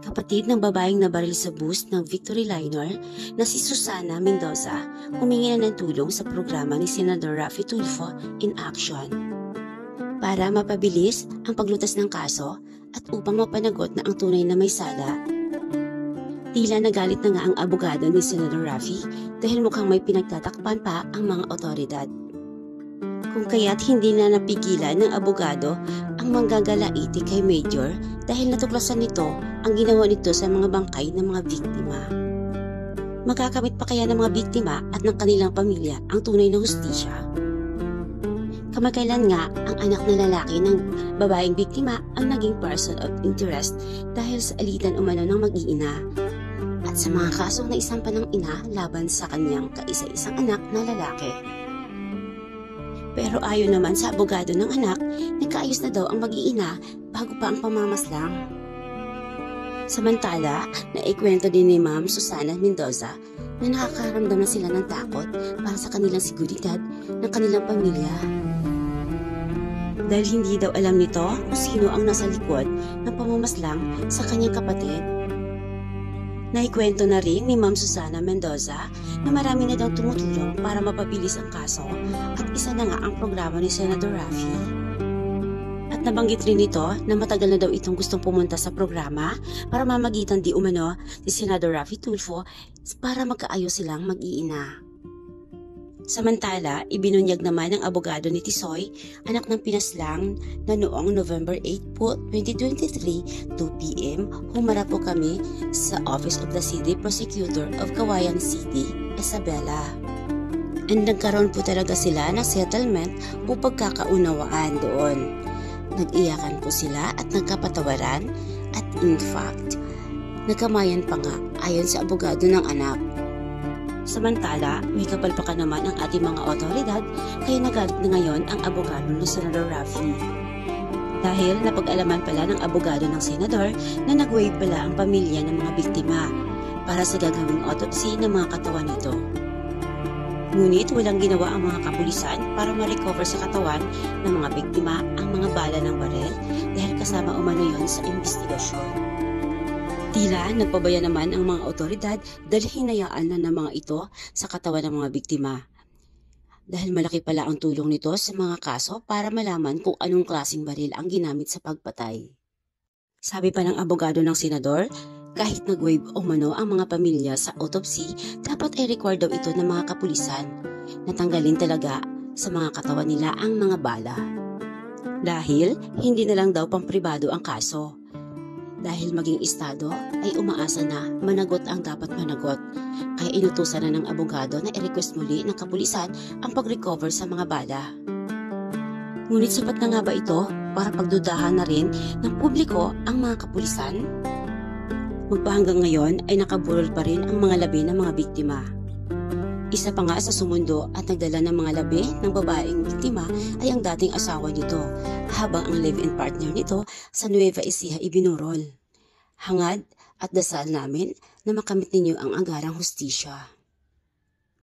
Kapatid ng babaeng nabaril sa bus ng Victory Liner na si Susana Mendoza humingi na ng tulong sa programa ni Senador Raffy Tulfo in Action para mapabilis ang paglutas ng kaso at upang mapanagot na ang tunay na may sala. Tila nagalit na nga ang abogado ni Senador Raffy dahil mukhang may pinagtatakpan pa ang mga otoridad. Kung kaya't hindi na napigilan ng abogado ang manggagalaiti kay Major dahil natuklasan nito ang ginawa nito sa mga bangkay ng mga biktima. Makakamit pa kaya ng mga biktima at ng kanilang pamilya ang tunay na hustisya? Kamakailan nga ang anak na lalaki ng babaeng biktima ang naging person of interest dahil sa alitan umano ng mag-iina at sa mga kasong naisampa ng ina laban sa kanyang kaisa-isang anak na lalaki. Pero ayon naman sa abogado ng anak, nagkaayos na daw ang mag-iina bago pa ang pamamaslang. Samantala, naikwento din ni Ma'am Susana Mendoza na nakakaramdam na sila ng takot para sa kanilang seguridad ng kanilang pamilya. Dahil hindi daw alam nito kung sino ang nasa likod ng pamamaslang sa kanyang kapatid. Naikwento na rin ni Ma'am Susana Mendoza na marami na daw tumutulong para mapabilis ang kaso at isa na nga ang programa ni Senador Raffy. At nabanggit rin nito na matagal na daw itong gustong pumunta sa programa para mamagitan di umano ni Senador Raffy Tulfo para magkaayos silang mag-iina. Samantala, ibinunyag naman ng abogado ni Tisoy, anak ng pinaslang, na noong November 8 po, 2023, 2 p.m., humarap po kami sa Office of the City Prosecutor of Cagayan City, Isabela. And nagkaroon po talaga sila ng settlement o pagkakaunawaan doon. Nag-iyakan po sila at nagkapatawaran at in fact, nagkamayan pa nga ayon sa abogado ng anak. Samantala, may kapalpakan naman ang ating mga otoridad kaya nagalit na ngayon ang abogado ng Senador Raffy. Dahil napag-alaman pala ng abogado ng senador na nag-waive pala ang pamilya ng mga biktima para sa gagawing autopsy ng mga katawan nito. Ngunit walang ginawa ang mga kapulisan para ma-recover sa katawan ng mga biktima ang mga bala ng baril dahil kasama umano yon sa investigasyon. Tila nagpabaya naman ang mga otoridad dahil hinayaan na ng mga ito sa katawan ng mga biktima. Dahil malaki pala ang tulong nito sa mga kaso para malaman kung anong klaseng baril ang ginamit sa pagpatay. Sabi pa ng abogado ng senador, kahit nag-waive umano ang mga pamilya sa autopsy, dapat i-record daw ito ng mga kapulisan. Natanggalin talaga sa mga katawan nila ang mga bala. Dahil hindi na lang daw pampribado ang kaso. Dahil maging estado ay umaasa na managot ang dapat managot. Kaya inutusan na ng abogado na i-request muli ng kapulisan ang pag-recover sa mga bala. Ngunit sapat na nga ba ito para pagdudahan na rin ng publiko ang mga kapulisan? Magpahanggang ngayon ay nakaburol pa rin ang mga labi ng mga biktima. Isa pa nga sa sumundo at nagdala ng mga labi ng babaeng biktima ay ang dating asawa nito, habang ang live-in partner nito sa Nueva Ecija ibinurol. Hangad at dasal namin na makamit ninyo ang agarang hustisya.